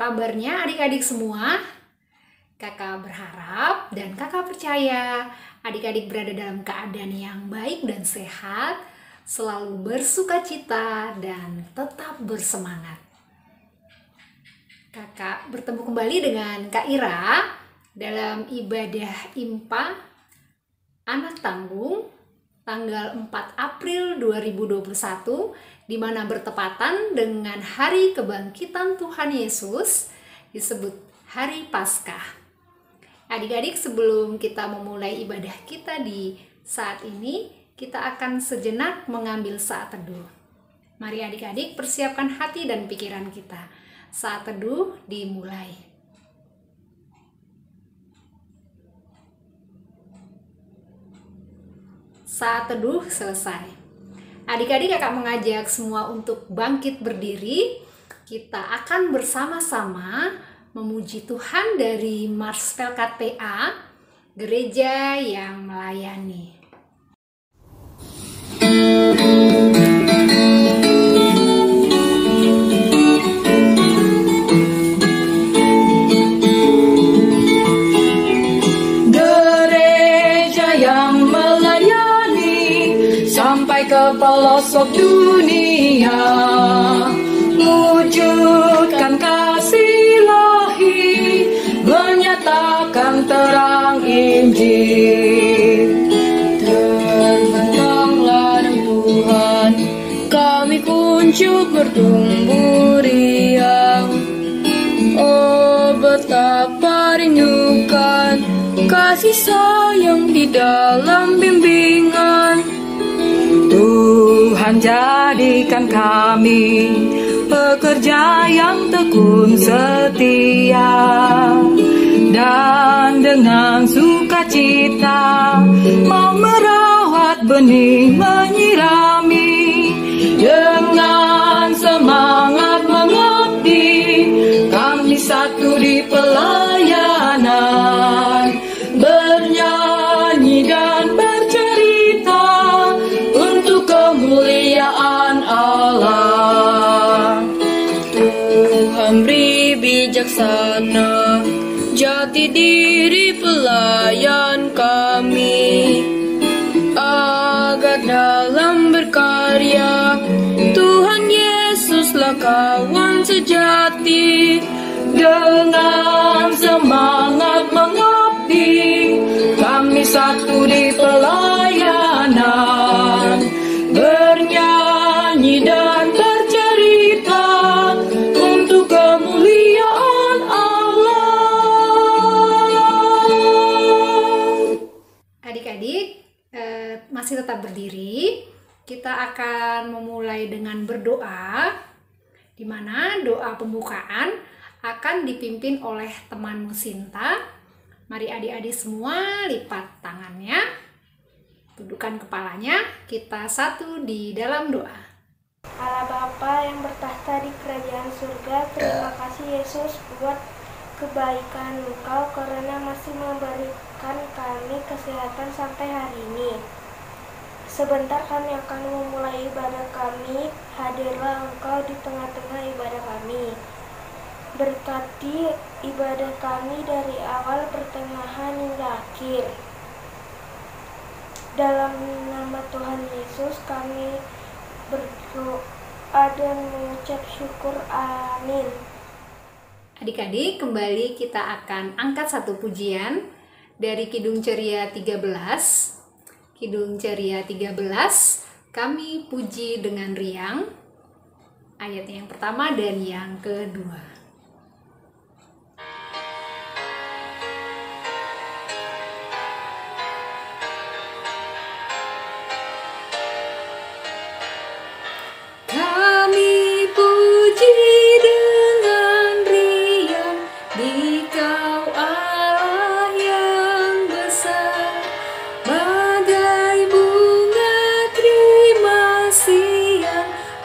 kabarnya adik-adik semua? Kakak berharap dan kakak percaya adik-adik berada dalam keadaan yang baik dan sehat, selalu bersukacita dan tetap bersemangat. Kakak bertemu kembali dengan Kak Ira dalam ibadah IMPA Anak Tanggung tanggal 4 April 2021, di mana bertepatan dengan Hari Kebangkitan Tuhan Yesus, disebut Hari Paskah. Adik-adik, sebelum kita memulai ibadah kita di saat ini, kita akan sejenak mengambil saat teduh. Mari adik-adik persiapkan hati dan pikiran kita. Saat teduh dimulai. Saat teduh selesai. Adik-adik, kakak mengajak semua untuk bangkit berdiri. Kita akan bersama-sama memuji Tuhan dari Marspel KTA, Gereja yang Melayani. Gereja yang melayani sampai ke pelosok dunia, wujudkan kasih ilahi, menyatakan terang Injil. Terbentanglah Tuhan, kami kuncup bertumbuh riang. Oh, betapa rindukan kasih sayang di dalam bimbingan. Tuhan, jadikan kami pekerja yang tekun setia, dan dengan sukacita mau merawat benih, menyirami, dengan semangat mengabdi. Kami satu di pelayanan, bernyanyi dan bercerita untuk kemuliaan Allah. Tuhan beri bijaksana jati diri pelayan kami, agar dalam berkarya Tuhan Yesuslah kawan sejati. Dengan semangat mengabdi, kami satu di pelayanan, bernyanyi dan bercerita untuk kemuliaan Allah. Adik-adik, masih tetap berdiri. Kita akan memulai dengan berdoa, di mana doa pembukaan akan dipimpin oleh temanmu Sinta. Mari adik-adik semua lipat tangannya, tundukkan kepalanya, kita satu di dalam doa. Allah Bapa yang bertahta di kerajaan surga, terima kasih Yesus buat kebaikan Engkau karena masih memberikan kami kesehatan sampai hari ini. Sebentar kami akan memulai ibadah kami, hadirlah Engkau di tengah-tengah ibadah kami. Berkati ibadah kami dari awal, pertengahan hingga akhir. Dalam nama Tuhan Yesus kami berdoa dan mengucap syukur. Amin. Adik-adik, kembali kita akan angkat satu pujian dari Kidung Ceria 13. Kidung Ceria 13, kami puji dengan riang. Ayatnya yang pertama dan yang kedua.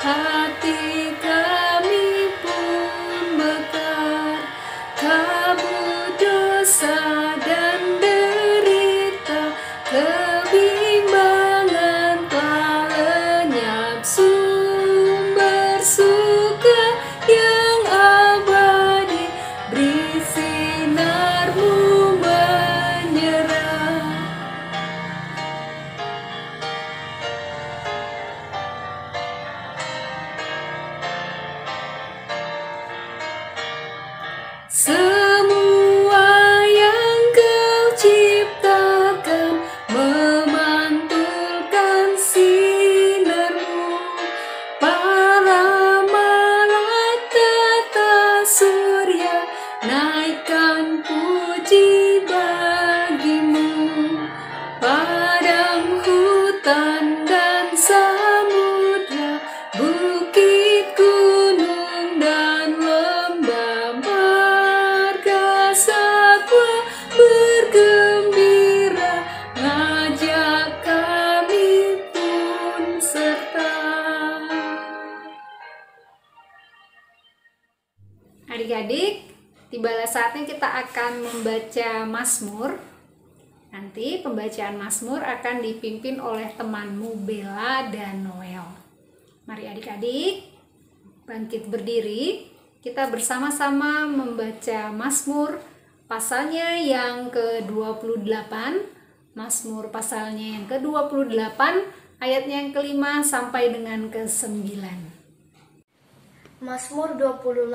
Hati kami pun bergembira, ngajak kami pun serta. Adik-adik, tibalah saatnya kita akan membaca Mazmur. Nanti pembacaan Mazmur akan dipimpin oleh temanmu Bella dan Noel. Mari adik-adik bangkit berdiri, kita bersama-sama membaca Mazmur pasalnya yang ke-28, Mazmur pasalnya yang ke-28, ayatnya yang ke-5 sampai dengan ke-9. Mazmur 28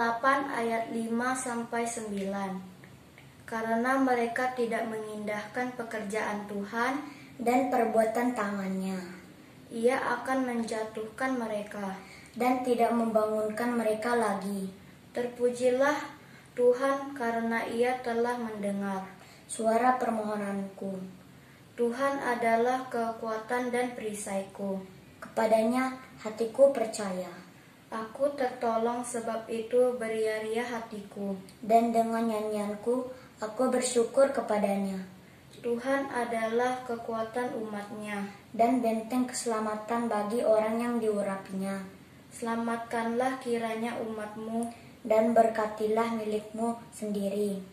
ayat 5 sampai 9. Karena mereka tidak mengindahkan pekerjaan Tuhan dan perbuatan tangannya, Ia akan menjatuhkan mereka. dan tidak membangunkan mereka lagi. Terpujilah Tuhan karena Ia telah mendengar Suara permohonanku, Tuhan adalah kekuatan dan perisaiku. kepadanya hatiku percaya, Aku tertolong, sebab itu beria-ria hatiku. dan dengan nyanyianku aku bersyukur kepadanya, Tuhan adalah kekuatan umat-Nya. dan benteng keselamatan bagi orang yang diurapinya. Selamatkanlah kiranya umat-Mu, Dan berkatilah milikmu sendiri.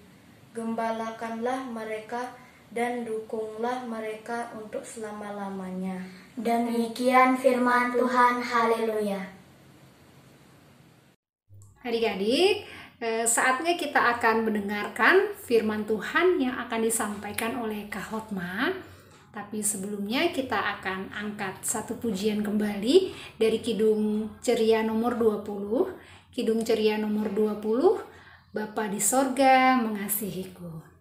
gembalakanlah mereka dan dukunglah mereka untuk selama-lamanya. Demikian firman Tuhan, haleluya. Adik-adik, saatnya kita akan mendengarkan firman Tuhan yang akan disampaikan oleh Kak Hotma. Tapi sebelumnya kita akan angkat satu pujian kembali dari Kidung Ceria nomor 20. Kidung Ceria nomor 20, Bapa di sorga mengasihiku.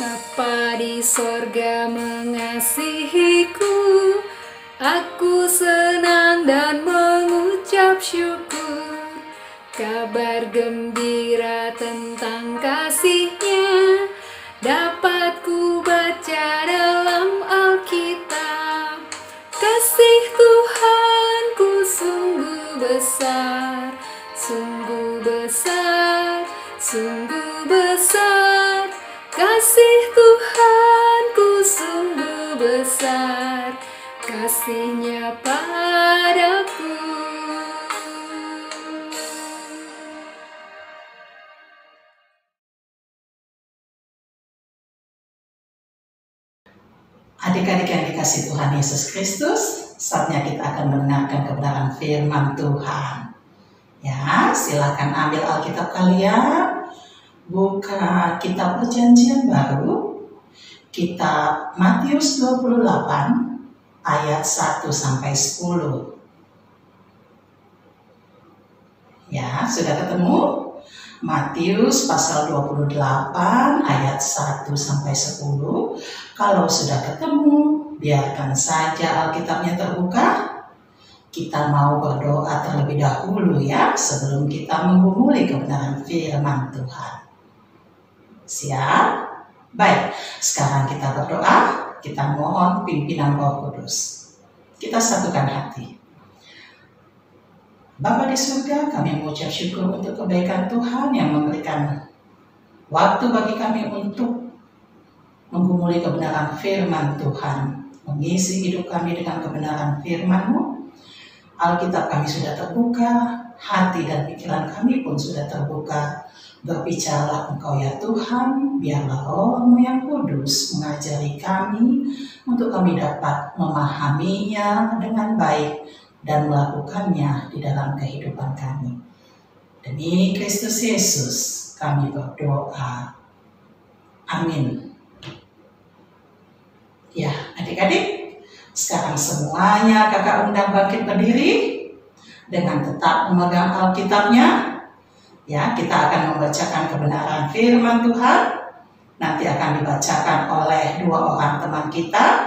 Bapa di sorga mengasihiku, aku senang dan mengucap syukur. Kabar gembira tentang kasih-Nya dapat ku baca dalam Alkitab. Kasih Tuhanku sungguh besar, sungguh besar, sungguh besar. Kasih Tuhanku sungguh besar, kasih-Nya padaku. Adik-adik yang dikasihi Tuhan Yesus Kristus, saatnya kita akan mendengarkan kebenaran firman Tuhan. Ya, silakan ambil Alkitab kalian, buka kitab Perjanjian Baru, kitab Matius 28 ayat 1 sampai 10. Ya, sudah ketemu? Matius pasal 28 ayat 1 sampai 10. Kalau sudah ketemu, biarkan saja Alkitabnya terbuka. Kita mau berdoa terlebih dahulu ya, sebelum kita menggumuli kebenaran firman Tuhan. Siap? Baik, sekarang kita berdoa, kita mohon pimpinan Roh Kudus. Kita satukan hati. Bapa di surga, kami mengucap syukur untuk kebaikan Tuhan yang memberikan waktu bagi kami untuk menggumuli kebenaran firman Tuhan, mengisi hidup kami dengan kebenaran firman-Mu. Alkitab kami sudah terbuka, hati dan pikiran kami pun sudah terbuka. Berbicaralah Engkau ya Tuhan, biarlah Roh-Mu yang kudus mengajari kami untuk kami dapat memahaminya dengan baik dan melakukannya di dalam kehidupan kami. Demi Kristus Yesus kami berdoa. Amin. Ya, adik-adik, sekarang semuanya kakak undang bangkit berdiri dengan tetap memegang Alkitabnya. Ya, kita akan membacakan kebenaran firman Tuhan. Nanti akan dibacakan oleh dua orang teman kita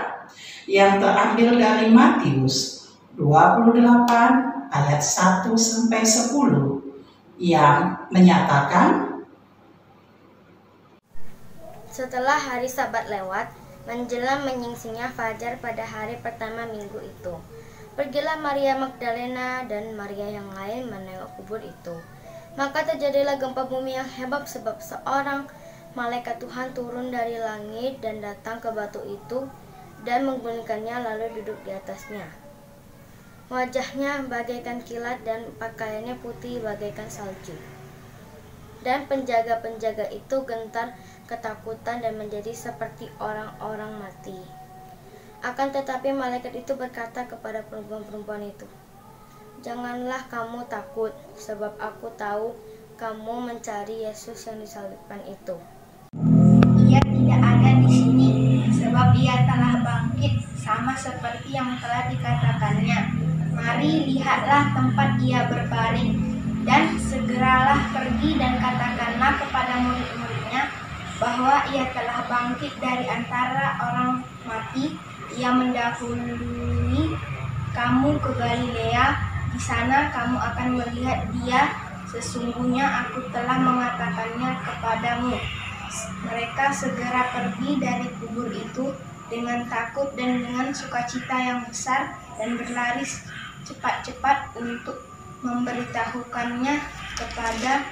yang terambil dari Matius 28 ayat 1 sampai 10 yang menyatakan, setelah hari Sabat lewat, menjelang menyingsingnya fajar pada hari pertama minggu itu, pergilah Maria Magdalena dan Maria yang lain menengok kubur itu. Maka terjadilah gempa bumi yang hebat sebab seorang malaikat Tuhan turun dari langit dan datang ke batu itu dan menggulingkannya lalu duduk di atasnya. Wajahnya bagaikan kilat dan pakaiannya putih bagaikan salju. Dan penjaga-penjaga itu gentar ketakutan dan menjadi seperti orang-orang mati. Akan tetapi malaikat itu berkata kepada perempuan-perempuan itu, "Janganlah kamu takut, sebab aku tahu kamu mencari Yesus yang disalibkan itu. Ia tidak ada di sini, sebab ia telah bangkit sama seperti yang telah dikatakannya. Mari lihatlah tempat ia berbaring, dan segeralah pergi dan katakanlah kepada murid-muridnya bahwa ia telah bangkit dari antara orang mati. Ia mendahului kamu ke Galilea, di sana kamu akan melihat dia. Sesungguhnya aku telah mengatakannya kepadamu." Mereka segera pergi dari kubur itu dengan takut dan dengan sukacita yang besar dan berlari cepat-cepat untuk memberitahukannya kepada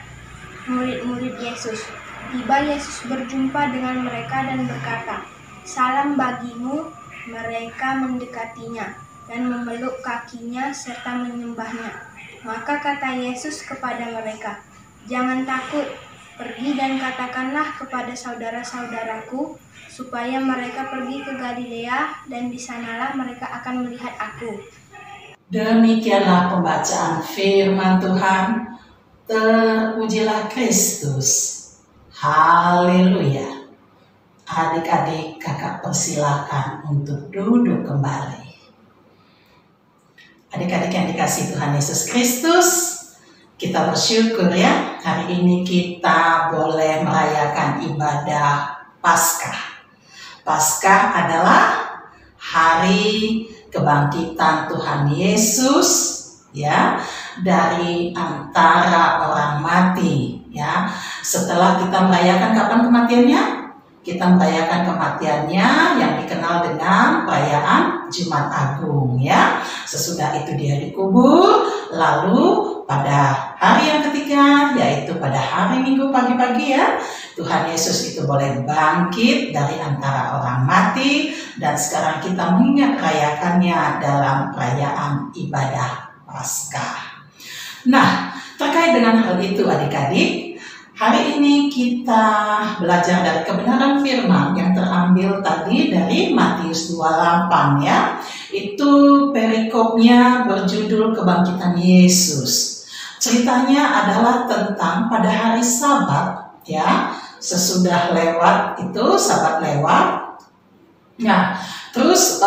murid-murid Yesus. Tiba Yesus berjumpa dengan mereka dan berkata, "Salam bagimu." Mereka mendekatinya dan memeluk kakinya serta menyembahnya. Maka kata Yesus kepada mereka, "Jangan takut, pergi dan katakanlah kepada saudara-saudaraku supaya mereka pergi ke Galilea, dan di sanalah mereka akan melihat aku." Demikianlah pembacaan firman Tuhan. Terpujilah Kristus. Haleluya. Adik-adik, kakak persilakan untuk duduk kembali. Adik-adik yang dikasihi Tuhan Yesus Kristus, kita bersyukur ya, hari ini kita boleh merayakan ibadah Paskah. Paskah adalah hari kebangkitan Tuhan Yesus ya dari antara orang mati ya. Setelah kita merayakan kapan kematiannya? Kita merayakan kematiannya yang dikenal dengan perayaan Jumat Agung ya. Sesudah itu dia dikubur, lalu pada hari yang ketiga yaitu pada hari Minggu pagi-pagi ya, Tuhan Yesus itu boleh bangkit dari antara orang mati, dan sekarang kita mengingat rayakannya dalam perayaan ibadah Paskah. Nah, terkait dengan hal itu adik-adik, hari ini kita belajar dari kebenaran firman yang terambil tadi dari Matius 28 ya. Itu perikopnya berjudul Kebangkitan Yesus. Ceritanya adalah tentang pada hari Sabat ya. Sesudah lewat itu, Sabat lewat. Nah, terus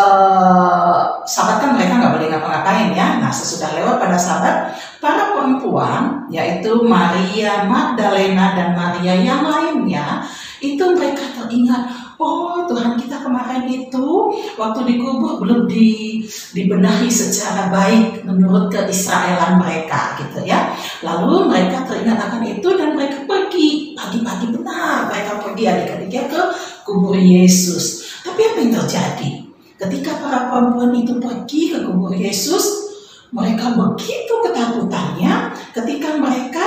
Sabat kan mereka nggak boleh ngapa-ngapain ya. Nah, sesudah lewat pada Sabat, para perempuan yaitu Maria Magdalena dan Maria yang lainnya, itu mereka teringat, oh Tuhan kita kemarin itu waktu dikubur belum dibenahi secara baik menurut keisraelan mereka gitu ya. Lalu mereka teringat akan itu dan mereka pergi pagi-pagi, benar mereka pergi adik-adiknya ke kubur Yesus. Tapi apa yang terjadi? Ketika para perempuan itu pergi ke kubur Yesus, mereka begitu ketakutannya ketika mereka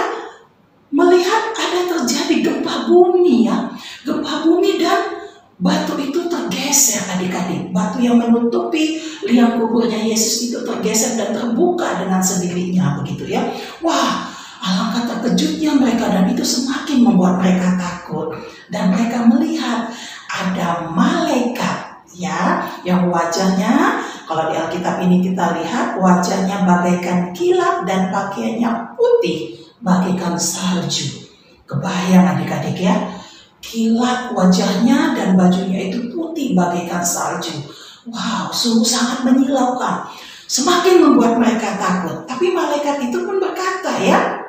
melihat ada terjadi gempa bumi ya. Gempa bumi dan batu itu tergeser adik-adik. Batu yang menutupi liang kuburnya Yesus itu tergeser dan terbuka dengan sendirinya begitu ya. Wah, alangkah terkejutnya mereka, dan itu semakin membuat mereka takut. Dan mereka melihat ada malaikat ya, yang wajahnya, kalau di Alkitab ini kita lihat wajahnya bagaikan kilat dan pakaiannya putih bagaikan salju. Kebayang adik-adik ya, kilat wajahnya dan bajunya itu putih bagaikan salju. Wow, sungguh sangat menyilaukan, semakin membuat mereka takut. Tapi malaikat itu pun berkata ya,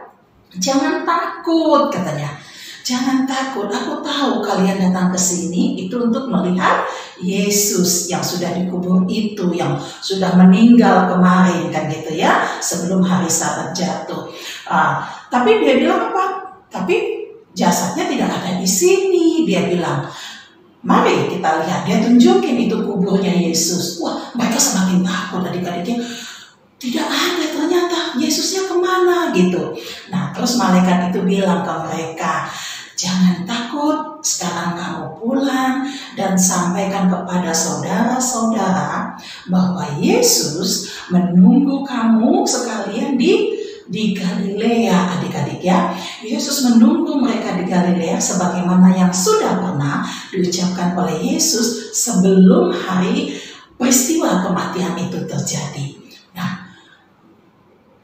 jangan takut katanya. jangan takut. Aku tahu kalian datang ke sini itu untuk melihat Yesus yang sudah dikubur itu, yang sudah meninggal kemarin kan gitu ya, sebelum hari Sabat jatuh. Tapi dia bilang apa? Tapi jasadnya tidak ada di sini. Dia bilang, mari kita lihat. Dia tunjukin itu kuburnya Yesus. Wah, mereka semakin takut adik-adiknya. Tidak ada ternyata, Yesusnya kemana gitu. Nah, terus malaikat itu bilang ke mereka, jangan takut, sekarang kamu pulang dan sampaikan kepada saudara-saudara bahwa Yesus menunggu kamu sekalian di Galilea, adik-adik ya. Yesus menunggu mereka di Galilea sebagaimana yang sudah pernah diucapkan oleh Yesus sebelum hari peristiwa kematian itu terjadi. Nah,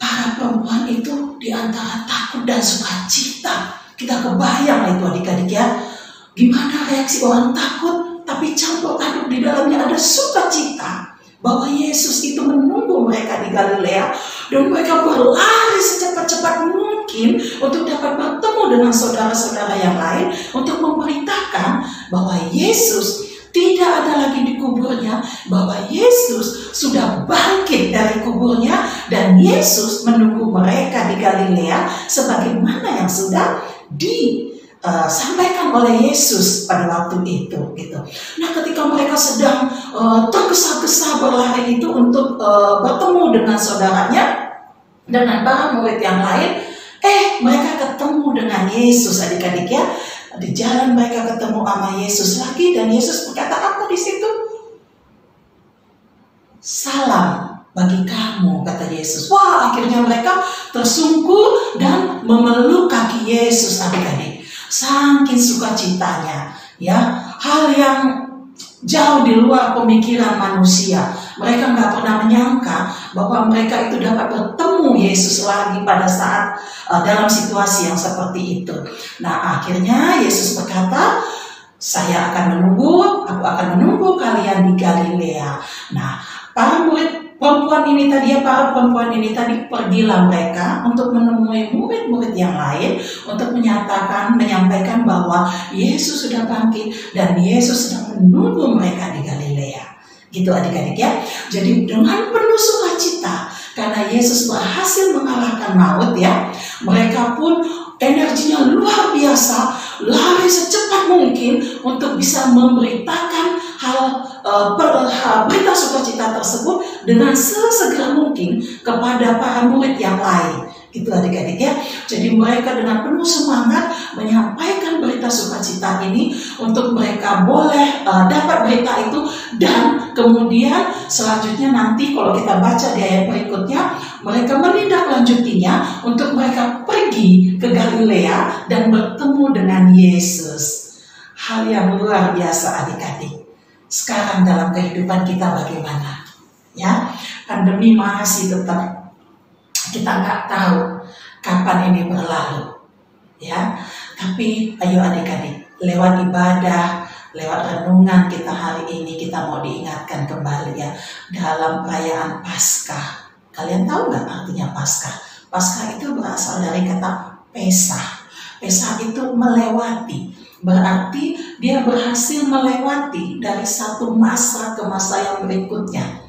para perempuan itu diantara takut dan sukacita. Kita kebayang itu adik-adik ya, gimana reaksi orang takut tapi campur aduk di dalamnya ada sukacita bahwa Yesus itu menunggu mereka di Galilea dan mereka berlari secepat-cepat mungkin untuk dapat bertemu dengan saudara-saudara yang lain untuk memberitakan bahwa Yesus tidak ada lagi di kuburnya, bahwa Yesus sudah bangkit dari kuburnya dan Yesus menunggu mereka di Galilea sebagaimana yang sudah disampaikan oleh Yesus pada waktu itu gitu. Nah, ketika mereka sedang tergesa-gesa berlari itu untuk bertemu dengan saudaranya, dengan para murid yang lain, mereka ketemu dengan Yesus adik-adik ya. Di jalan mereka ketemu sama Yesus lagi dan Yesus berkata apa di situ? Salam bagi kamu, kata Yesus. Wah, akhirnya mereka tersungkur dan memeluk kaki Yesus adik-adik. Saking sukacitanya, ya, hal yang jauh di luar pemikiran manusia. Mereka nggak pernah menyangka bahwa mereka itu dapat bertemu Yesus lagi pada saat dalam situasi yang seperti itu. Nah, akhirnya Yesus berkata, saya akan menunggu, aku akan menunggu kalian di Galilea. Nah, para perempuan ini tadi pergilah mereka untuk menemui murid-murid yang lain untuk menyampaikan bahwa Yesus sudah bangkit dan Yesus sedang menunggu mereka di Galilea. Gitu adik-adik ya. Jadi dengan penuh sukacita karena Yesus berhasil mengalahkan maut ya, mereka pun energinya luar biasa, lari secepat mungkin untuk bisa memberitakan berita sukacita tersebut dengan sesegera mungkin kepada para murid yang lain. Gitu adik-adik ya. Jadi mereka dengan penuh semangat menyampaikan berita sukacita ini untuk mereka boleh dapat berita itu, dan kemudian selanjutnya nanti kalau kita baca di ayat berikutnya, mereka menindaklanjutinya untuk mereka pergi ke Galilea dan bertemu dengan Yesus. Hal yang luar biasa adik-adik. Sekarang dalam kehidupan kita bagaimana? Ya, pandemi masih tetap, kita nggak tahu kapan ini berlalu, ya. Tapi ayo adik-adik, lewat ibadah, lewat renungan kita hari ini, kita mau diingatkan kembali ya dalam perayaan Paskah. Kalian tahu nggak artinya Paskah? Paskah itu berasal dari kata Pesah. Pesah itu melewati. Berarti dia berhasil melewati dari satu masa ke masa yang berikutnya.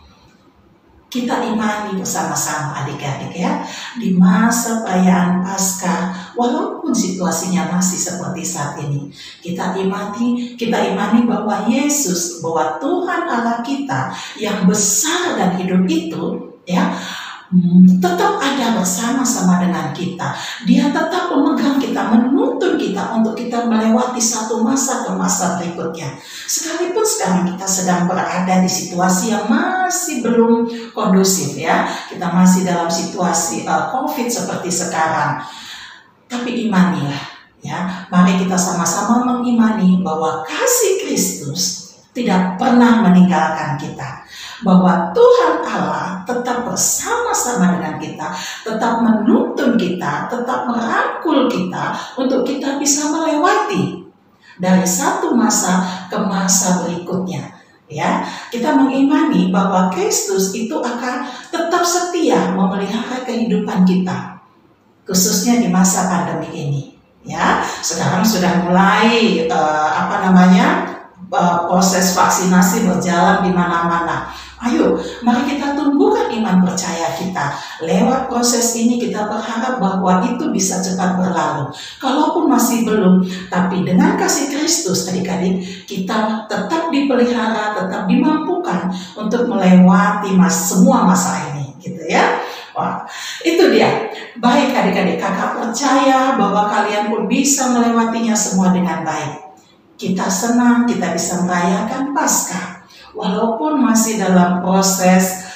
Kita imani bersama-sama adik-adik ya, di masa perayaan Paskah, walaupun situasinya masih seperti saat ini, kita imani bahwa Yesus, bahwa Tuhan Allah kita yang besar dan hidup itu ya, tetap ada bersama-sama dengan kita. Dia tetap memegang kita, menuntun kita untuk kita melewati satu masa ke masa berikutnya. Sekalipun sekarang kita sedang berada di situasi yang masih belum kondusif ya, kita masih dalam situasi COVID seperti sekarang. Tapi imanilah ya, mari kita sama-sama mengimani bahwa kasih Kristus tidak pernah meninggalkan kita, bahwa Tuhan Allah tetap bersama-sama dengan kita, tetap menuntun kita, tetap merangkul kita untuk kita bisa melewati dari satu masa ke masa berikutnya. Ya, kita mengimani bahwa Kristus itu akan tetap setia memelihara kehidupan kita, khususnya di masa pandemi ini. Ya, sekarang sudah mulai proses vaksinasi berjalan di mana-mana. Ayo, mari kita tumbuhkan iman percaya kita. Lewat proses ini kita berharap bahwa itu bisa cepat berlalu. Kalaupun masih belum, tapi dengan kasih Kristus adik-adik, kita tetap dipelihara, tetap dimampukan untuk melewati semua masa ini, gitu ya. Wah, itu dia. Baik adik-adik, kakak percaya bahwa kalian pun bisa melewatinya semua dengan baik. Kita senang, kita bisa merayakan Paskah. Walaupun masih dalam proses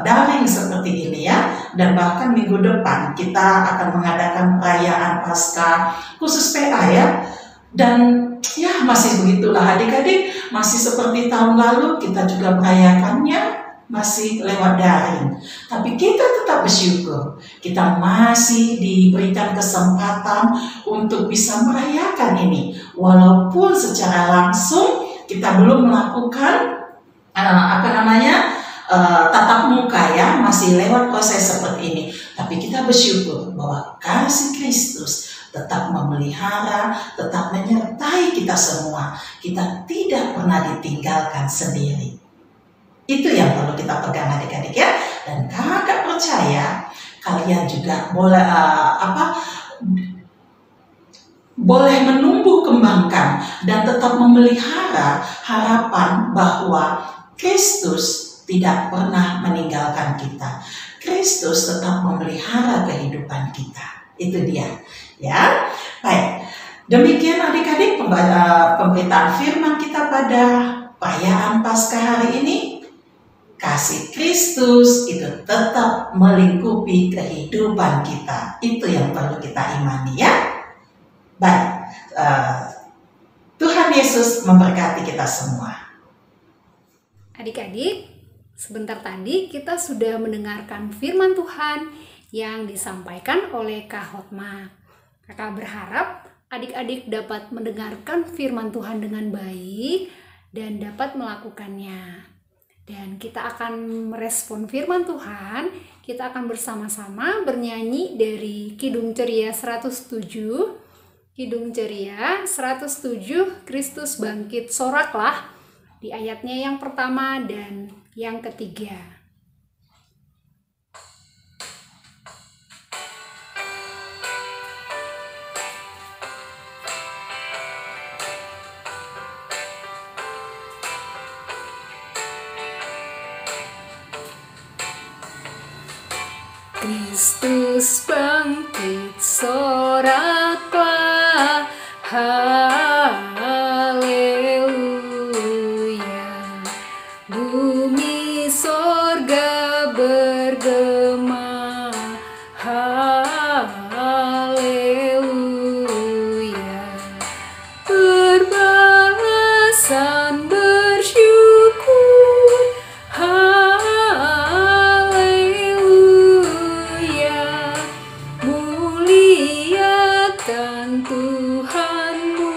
daring seperti ini ya. Dan bahkan minggu depan kita akan mengadakan perayaan Paskah khusus PA ya. Dan ya masih begitulah adik-adik. Masih seperti tahun lalu kita juga merayakannya masih lewat daring. Tapi kita tetap bersyukur. Kita masih diberikan kesempatan untuk bisa merayakan ini. Walaupun secara langsung kita belum melakukan tatap muka ya, masih lewat proses seperti ini. Tapi kita bersyukur bahwa kasih Kristus tetap memelihara, tetap menyertai kita semua. Kita tidak pernah ditinggalkan sendiri. Itu yang perlu kita pegang adik-adik ya. Dan kakak percaya kalian juga boleh menumbuh kembangkan dan tetap memelihara harapan bahwa Kristus tidak pernah meninggalkan kita. Kristus tetap memelihara kehidupan kita. Itu dia, ya. Baik, demikian adik-adik pemberitaan firman kita pada perayaan Paskah hari ini. Kasih Kristus itu tetap melingkupi kehidupan kita. Itu yang perlu kita imani ya. Baik, Tuhan Yesus memberkati kita semua. Adik-adik, sebentar tadi kita sudah mendengarkan firman Tuhan yang disampaikan oleh Kak Hotma. Kakak berharap adik-adik dapat mendengarkan firman Tuhan dengan baik dan dapat melakukannya. Dan kita akan merespon firman Tuhan. Kita akan bersama-sama bernyanyi dari Kidung Ceria 107. Kidung Ceria 107, Kristus bangkit soraklah, di ayatnya yang pertama dan yang ketiga. Kristus bangkit soraklah, haleluya. Bumi sorga bergema, haleluya. Berbalasan bersyukur, haleluya. Muliakan Tuhanmu,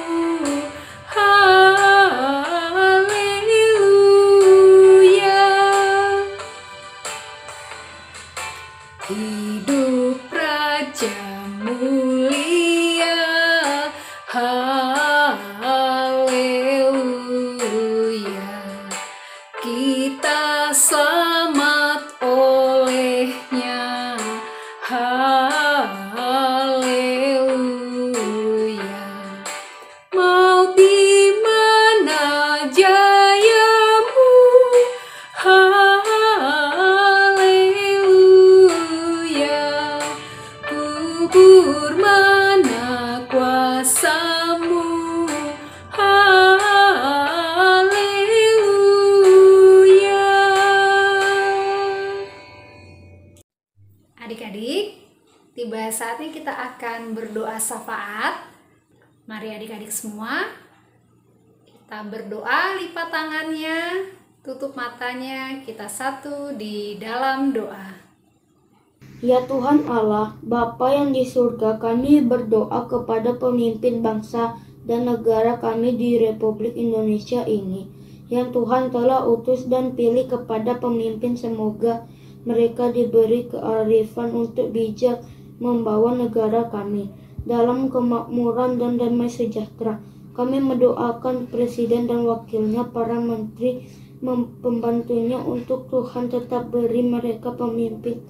haleluya. Hidup Raja mulia, haleluya. Kita selamat olehnya, haleluya. Maut di mana jayamu, haleluya. Kubur mana kuasamu, haleluya. Adik-adik, tiba saatnya kita akan berdoa syafaat. Mari adik-adik semua, kita berdoa, lipat tangannya, tutup matanya, kita satu di dalam doa. Ya Tuhan Allah, Bapa yang di surga, kami berdoa kepada pemimpin bangsa dan negara kami di Republik Indonesia ini, yang Tuhan telah utus dan pilih kepada pemimpin. Semoga mereka diberi kearifan untuk bijak membawa negara kami. dalam kemakmuran dan damai sejahtera. Kami mendoakan Presiden dan wakilnya, para menteri, pembantunya, untuk Tuhan tetap beri mereka pemimpin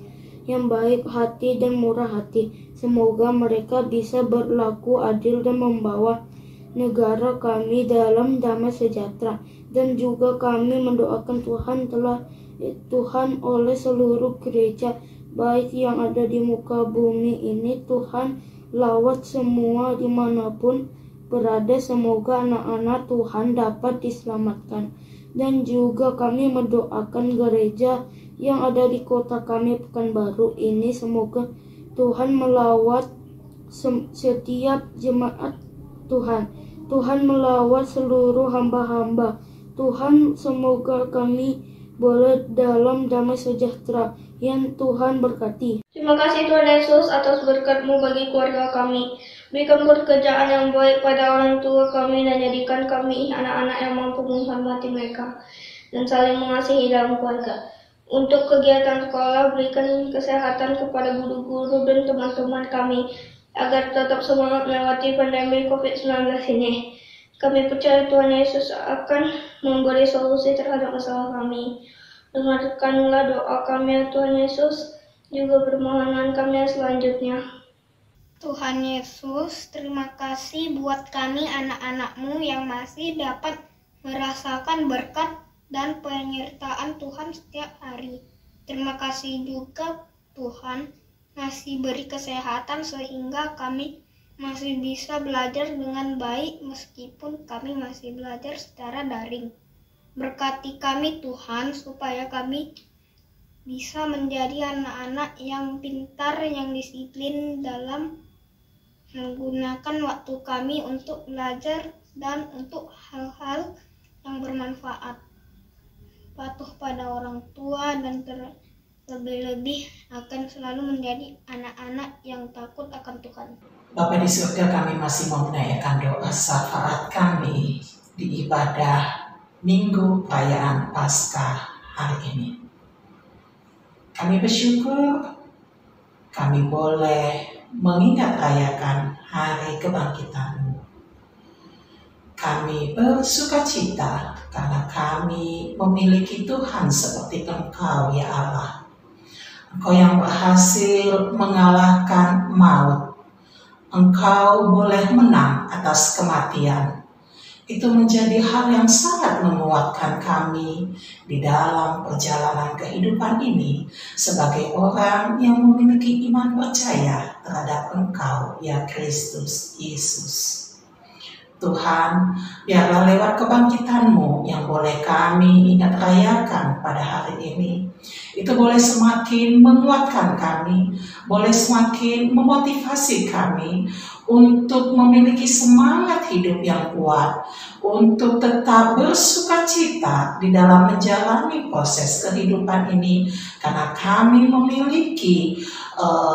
yang baik hati dan murah hati. Semoga mereka bisa berlaku adil dan membawa negara kami dalam damai sejahtera. Dan juga kami mendoakan Tuhan oleh seluruh gereja baik yang ada di muka bumi ini. Tuhan lawat semua dimanapun berada, semoga anak-anak Tuhan dapat diselamatkan. Dan juga kami mendoakan gereja yang ada di kota kami Pekanbaru ini, semoga Tuhan melawat setiap jemaat Tuhan. Tuhan melawat seluruh hamba-hamba Tuhan, semoga kami boleh dalam damai sejahtera yang Tuhan berkati. Terima kasih Tuhan Yesus atas berkat-Mu bagi keluarga kami. Berikan pekerjaan yang baik pada orang tua kami dan jadikan kami anak-anak yang mampu menghormati mereka dan saling mengasihi dalam keluarga. Untuk kegiatan sekolah, berikan kesehatan kepada guru-guru dan teman-teman kami agar tetap semangat melewati pandemi COVID-19 ini. Kami percaya Tuhan Yesus akan memberi solusi terhadap masalah kami. Dengarkanlah doa kami ya Tuhan Yesus, juga permohonan kami yang selanjutnya. Tuhan Yesus, terima kasih buat kami anak-anak-Mu yang masih dapat merasakan berkat dan penyertaan Tuhan setiap hari. Terima kasih juga Tuhan masih beri kesehatan sehingga kami masih bisa belajar dengan baik meskipun kami masih belajar secara daring. Berkati kami Tuhan supaya kami bisa menjadi anak-anak yang pintar, yang disiplin dalam menggunakan waktu kami untuk belajar dan untuk hal-hal yang bermanfaat. Patuh pada orang tua dan terlebih-lebih akan selalu menjadi anak-anak yang takut akan Tuhan. Bapa di surga, kami masih mau menaikkan doa syafaat kami di ibadah Minggu Perayaan Paskah hari ini. Kami bersyukur kami boleh mengingat rayakan hari kebangkitan-Mu. Kami bersukacita karena kami memiliki Tuhan seperti Engkau ya Allah. Engkau yang berhasil mengalahkan maut. Engkau boleh menang atas kematian. Itu menjadi hal yang sangat menguatkan kami di dalam perjalanan kehidupan ini sebagai orang yang memiliki iman percaya terhadap Engkau ya Kristus Yesus. Tuhan, biarlah lewat kebangkitan-Mu yang boleh kami ingat rayakan pada hari ini, itu boleh semakin menguatkan kami, boleh semakin memotivasi kami untuk memiliki semangat hidup yang kuat, untuk tetap bersukacita di dalam menjalani proses kehidupan ini, karena kami memiliki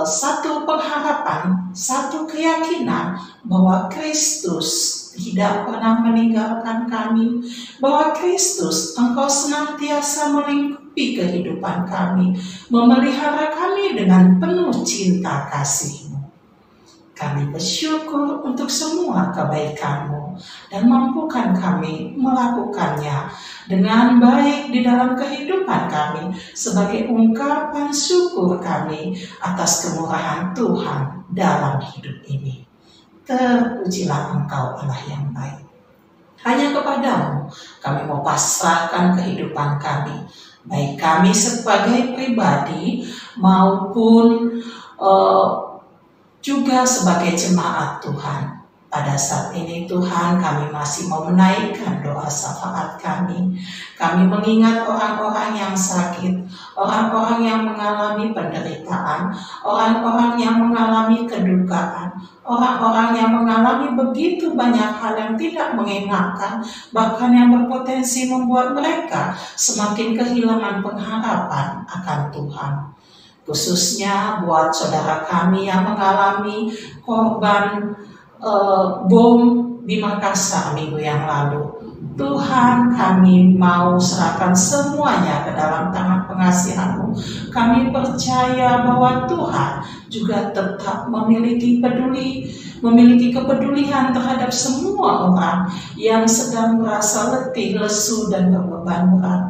satu pengharapan, satu keyakinan bahwa Kristus tidak pernah meninggalkan kami, bahwa Kristus, Engkau senantiasa melingkupi kehidupan kami, memelihara kami dengan penuh cinta kasih-Mu. Kami bersyukur untuk semua kebaikan-Mu dan mampukan kami melakukannya dengan baik di dalam kehidupan kami sebagai ungkapan syukur kami atas kemurahan Tuhan dalam hidup ini. Terpujilah Engkau Allah yang baik. Hanya kepadamu kami mau pasrahkan kehidupan kami, baik kami sebagai pribadi maupun juga sebagai jemaat Tuhan. Pada saat ini Tuhan, kami masih mau menaikkan doa syafaat kami. Kami mengingat orang-orang yang sakit, orang-orang yang mengalami penderitaan, orang-orang yang mengalami kedukaan, orang-orang yang mengalami begitu banyak hal yang tidak mengenakan, bahkan yang berpotensi membuat mereka semakin kehilangan pengharapan akan Tuhan. Khususnya buat saudara kami yang mengalami korban bom di Makassar minggu yang lalu. Tuhan, kami mau serahkan semuanya ke dalam tangan pengasihan-Mu. Kami percaya bahwa Tuhan juga tetap memiliki kepedulian terhadap semua orang yang sedang merasa letih, lesu, dan berbeban berat.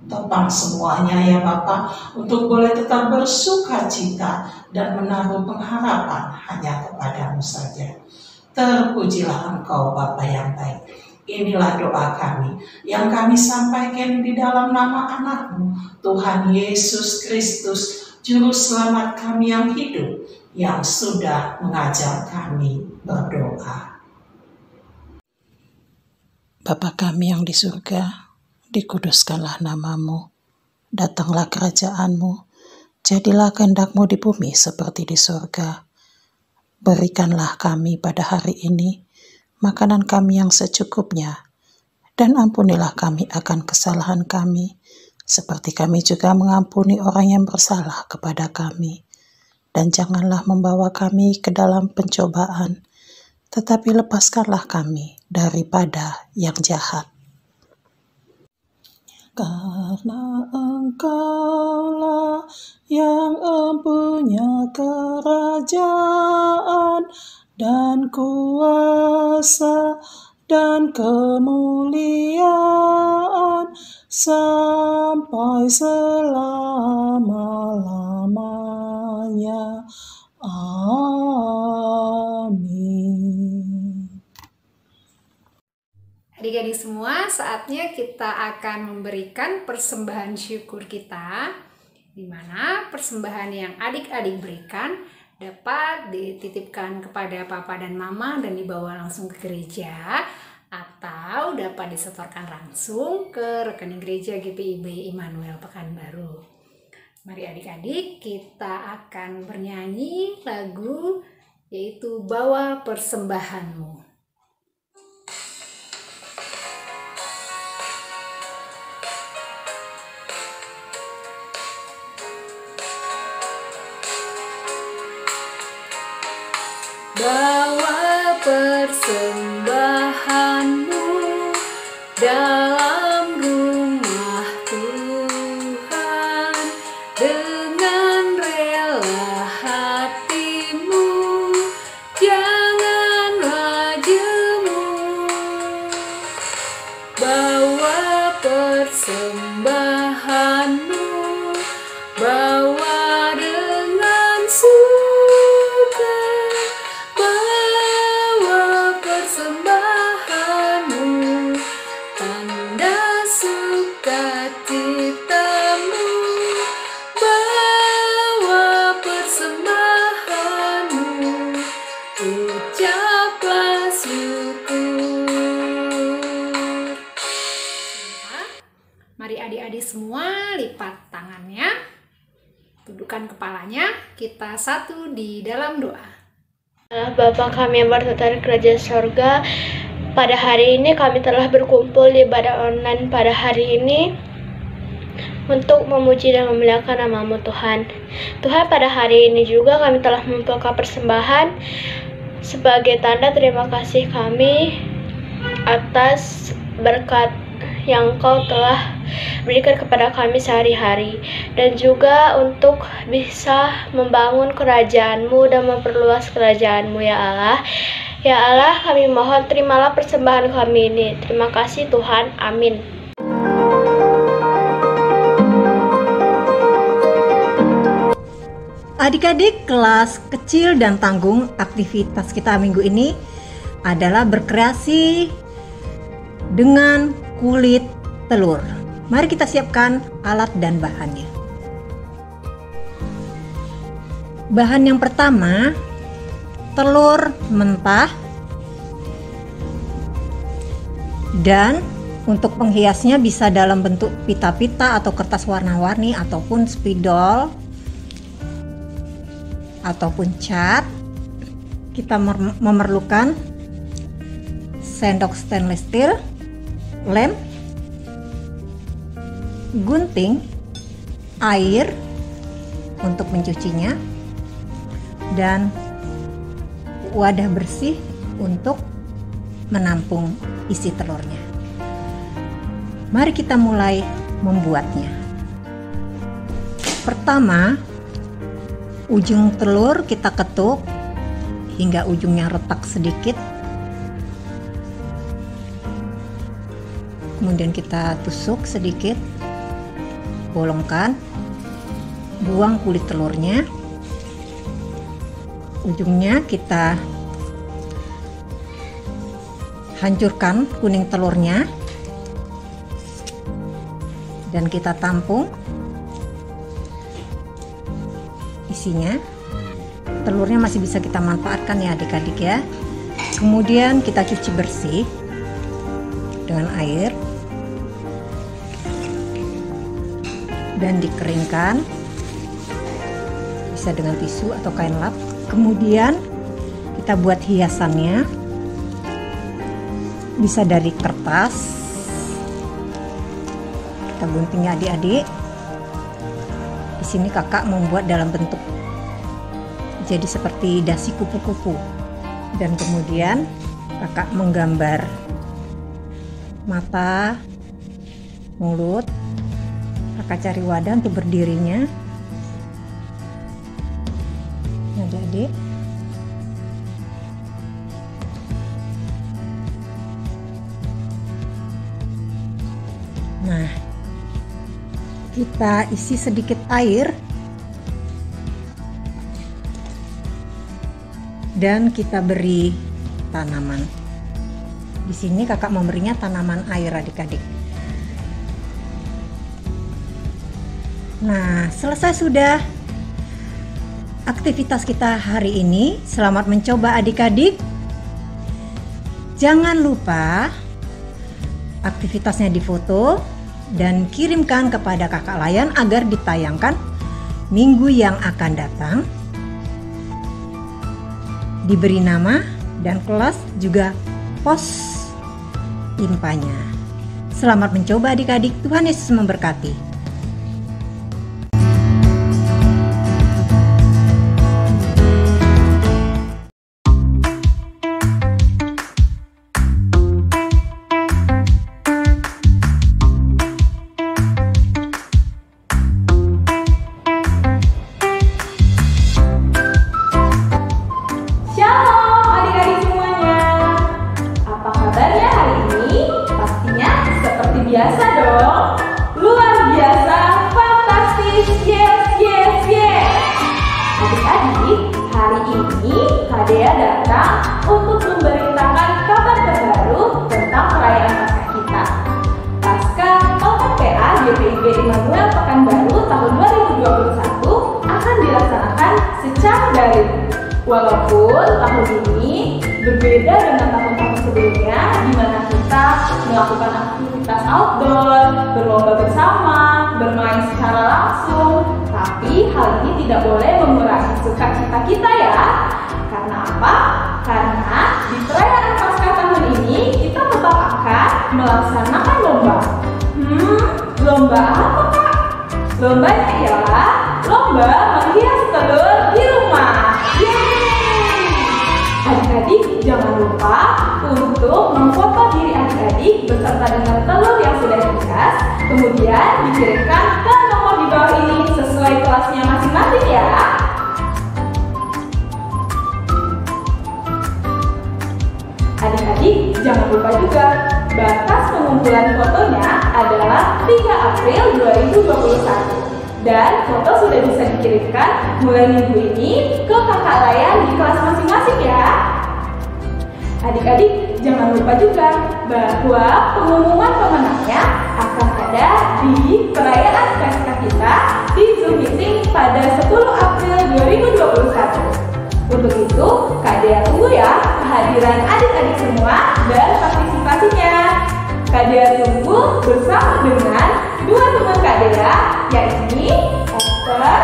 Topang semuanya ya Bapa, untuk boleh tetap bersuka cita dan menaruh pengharapan hanya kepada-Mu saja. Terpujilah Engkau Bapa yang baik. Inilah doa kami yang kami sampaikan di dalam nama anak-Mu, Tuhan Yesus Kristus, Juru Selamat kami yang hidup, yang sudah mengajar kami berdoa. Bapa kami yang di surga, dikuduskanlah nama-Mu, datanglah kerajaan-Mu, jadilah kehendak-Mu di bumi seperti di surga. Berikanlah kami pada hari ini makanan kami yang secukupnya, dan ampunilah kami akan kesalahan kami, seperti kami juga mengampuni orang yang bersalah kepada kami. Dan janganlah membawa kami ke dalam pencobaan, tetapi lepaskanlah kami daripada yang jahat. Karena Engkaulah yang empunya kerajaan dan kuasa dan kemuliaan sampai selama-lamanya. Amin. Adik-adik semua, saatnya kita akan memberikan persembahan syukur kita, di mana persembahan yang adik-adik berikan dapat dititipkan kepada papa dan mama dan dibawa langsung ke gereja, atau dapat disetorkan langsung ke rekening gereja GPIB Immanuel Pekanbaru. Mari adik-adik, kita akan bernyanyi lagu yaitu Bawa Persembahanmu. Bawa persembahanmu dalam rumah Tuhan, dengan rela hatimu, janganlah jemu. Bawa persembahanmu, bawa dengan suka. Bawa persembahanmu, tanda sukacitamu. Bawa persembahanmu, ucaplah syukur. Mari adik-adik semua lipat tangannya, tundukkan kepalanya, kita satu di dalam doa. Bapa kami yang bertata di kerajaan sorga, pada hari ini kami telah berkumpul di ibadah online pada hari ini untuk memuji dan memuliakan nama-Mu Tuhan. Tuhan, pada hari ini juga kami telah membawa persembahan sebagai tanda terima kasih kami atas berkat yang Engkau telah berikan kepada kami sehari-hari, dan juga untuk bisa membangun kerajaan-Mu dan memperluas kerajaan-Mu ya Allah. Ya Allah, kami mohon terimalah persembahan kami ini. Terima kasih Tuhan, amin. Adik-adik kelas kecil dan tanggung, aktivitas kita minggu ini adalah berkreasi dengan kulit telur. Mari kita siapkan alat dan bahannya. Bahan yang pertama, telur mentah, dan untuk penghiasnya bisa dalam bentuk pita-pita atau kertas warna-warni ataupun spidol ataupun cat. Kita memerlukan sendok stainless steel, lem, gunting, air untuk mencucinya, dan wadah bersih untuk menampung isi telurnya. Mari kita mulai membuatnya. Pertama, ujung telur kita ketuk hingga ujungnya retak sedikit. Kemudian kita tusuk sedikit, bolongkan, buang kulit telurnya. Ujungnya kita hancurkan kuning telurnya dan kita tampung isinya. Telurnya masih bisa kita manfaatkan ya adik-adik ya. Kemudian kita cuci bersih dengan air dan dikeringkan, bisa dengan tisu atau kain lap. Kemudian kita buat hiasannya, bisa dari kertas. Kita guntingnya adik-adik. Di sini kakak membuat dalam bentuk jadi seperti dasi kupu-kupu. Dan kemudian kakak menggambar mata, mulut. Kakak cari wadah untuk berdirinya. Adik-adik. Nah, kita isi sedikit air dan kita beri tanaman. Di sini kakak memberinya tanaman air adik-adik. Nah, selesai sudah aktivitas kita hari ini. Selamat mencoba adik-adik. Jangan lupa aktivitasnya difoto dan kirimkan kepada kakak Layan agar ditayangkan minggu yang akan datang. Diberi nama dan kelas juga pos impanya. Selamat mencoba adik-adik. Tuhan Yesus memberkati. Biasa dong, luar biasa, fantastis, yes. Adik-adik, hari ini Kak Dea datang untuk memberitakan kabar terbaru tentang perayaan Paskah kita. Paskah OKPA GPIB Immanuel Pekanbaru tahun 2021 akan dilaksanakan secara daring. Walaupun tahun ini berbeda dengan tahun-tahun sebelumnya, di mana kita melakukan aktivitas outdoor, berlomba bersama, bermain secara langsung. Tapi hal ini tidak boleh mengurangi sukacita kita ya. Karena apa? Karena di perayaan Paskah tahun ini kita tetap akan melaksanakan lomba. Lomba apa Kak? Lombanya ialah lomba menghias telur di rumah. Adik-adik jangan lupa untuk memfoto diri adik-adik beserta dengan telur yang sudah dihias, kemudian dikirimkan ke nomor di bawah ini sesuai kelasnya masing-masing ya. Adik-adik jangan lupa juga batas pengumpulan fotonya adalah 3 April 2021. Dan foto sudah bisa dikirimkan mulai minggu ini ke kakak Layan di kelas masing-masing ya. Adik-adik jangan lupa juga bahwa pengumuman pemenangnya akan ada di perayaan Paskah kita di Zoom meeting pada 10 April 2021. Untuk itu, Kak Dea tunggu ya kehadiran adik-adik semua dan partisipasinya. Kak Dea tunggu bersama dengan 2 teman Kak Dea, yakni Esther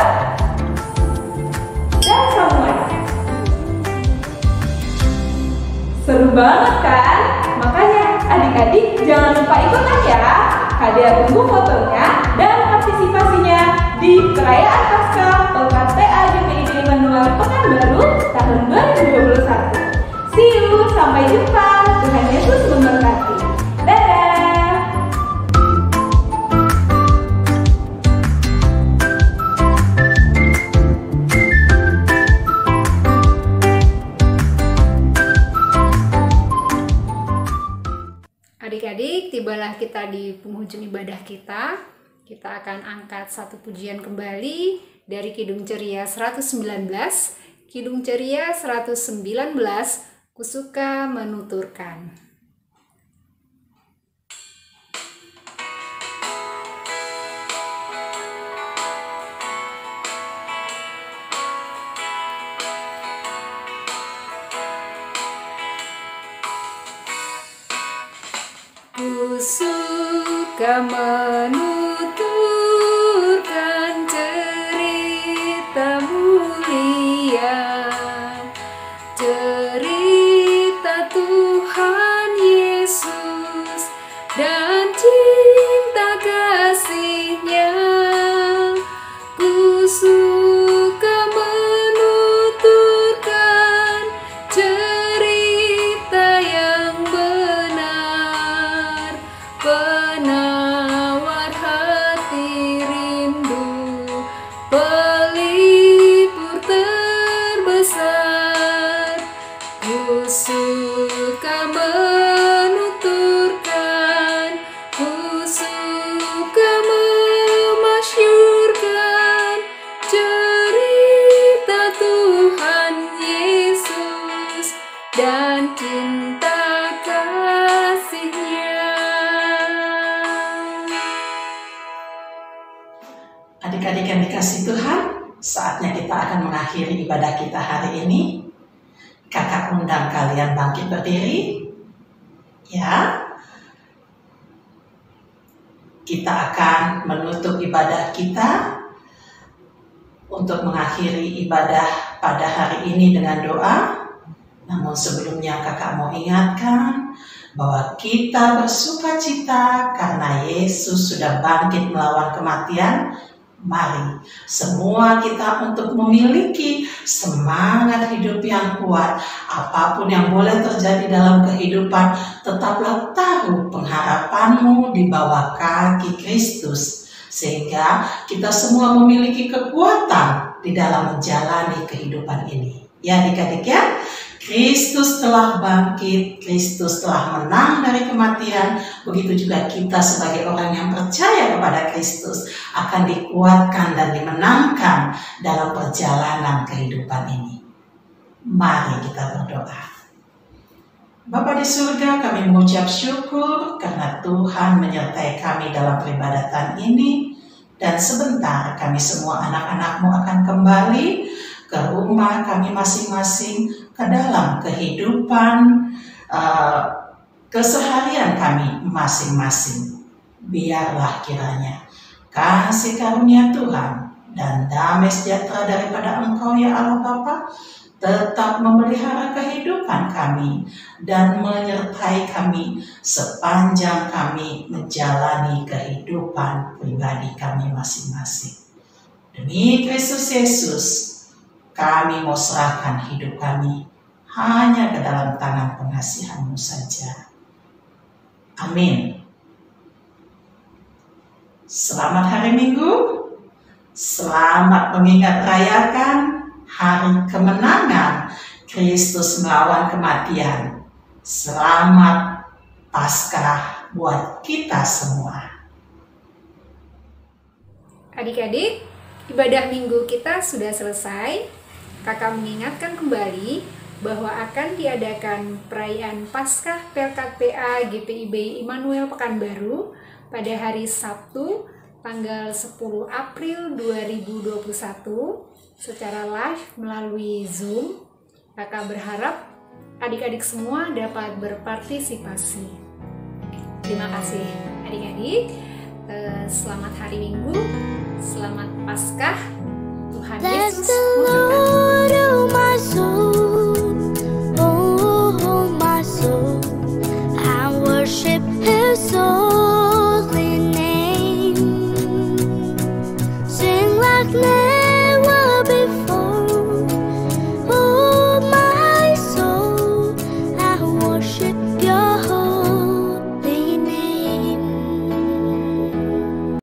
dan Samuel. Seru banget kan? Makanya adik-adik jangan lupa ikutan ya. Kak Dea tunggu fotonya dan partisipasinya di perayaan Paskah OKPA GPIB Immanuel Pekanbaru tahun 2021. See you, sampai jumpa. Tuhan Yesus memberkati. Dadah. Adik-adik, tibalah kita di penghujung ibadah kita. Kita akan angkat satu pujian kembali dari Kidung Ceria 119. Kidung Ceria 119, Kusuka menuturkan. Kusuka menuturkan cerita mulia, cerita Tuhan Yesus dan cinta kasih-Nya. Kusuka menuturkan cerita yang benar, penawar hati rindu, pelipur terbesar. Kusuka menuturkan, kusuka memasyurkan cerita Tuhan Yesus dan cinta kasih-Nya. Adik-adik yang dikasihi Tuhan, saatnya kita akan mengakhiri ibadah kita hari ini. Kakak undang kalian bangkit berdiri. Ya. Kita akan menutup ibadah kita untuk mengakhiri ibadah pada hari ini dengan doa. Namun sebelumnya kakak mau ingatkan bahwa kita bersukacita karena Yesus sudah bangkit melawan kematian. Mari semua kita untuk memiliki semangat hidup yang kuat. Apapun yang boleh terjadi dalam kehidupan, tetaplah tahu pengharapanmu di bawah kaki Kristus, sehingga kita semua memiliki kekuatan di dalam menjalani kehidupan ini. Ya adik-adik ya, Kristus telah bangkit, Kristus telah menang dari kematian. Begitu juga kita sebagai orang yang percaya kepada Kristus akan dikuatkan dan dimenangkan dalam perjalanan kehidupan ini. Mari kita berdoa. Bapa di surga, kami mengucap syukur karena Tuhan menyertai kami dalam peribadatan ini. Dan sebentar kami semua anak-anak-Mu akan kembali ke rumah kami masing-masing, ke dalam kehidupan keseharian kami masing-masing. Biarlah kiranya kasih karunia Tuhan dan damai sejahtera daripada Engkau ya Allah Bapa tetap memelihara kehidupan kami dan menyertai kami sepanjang kami menjalani kehidupan pribadi kami masing-masing. Demi Kristus Yesus, kami mau serahkan hidup kami hanya ke dalam tangan pengasihan-Mu saja. Amin. Selamat hari Minggu. Selamat mengingat rayakan hari kemenangan Kristus melawan kematian. Selamat Paskah buat kita semua. Adik-adik, ibadah minggu kita sudah selesai. Kakak mengingatkan kembali bahwa akan diadakan perayaan Paskah Pelkat PA GPIB Immanuel Pekanbaru pada hari Sabtu tanggal 10 April 2021 secara live melalui Zoom. Kakak berharap adik-adik semua dapat berpartisipasi. Terima kasih adik-adik. Selamat hari Minggu, selamat Paskah. Tuhan Yesus His holy name. Sing like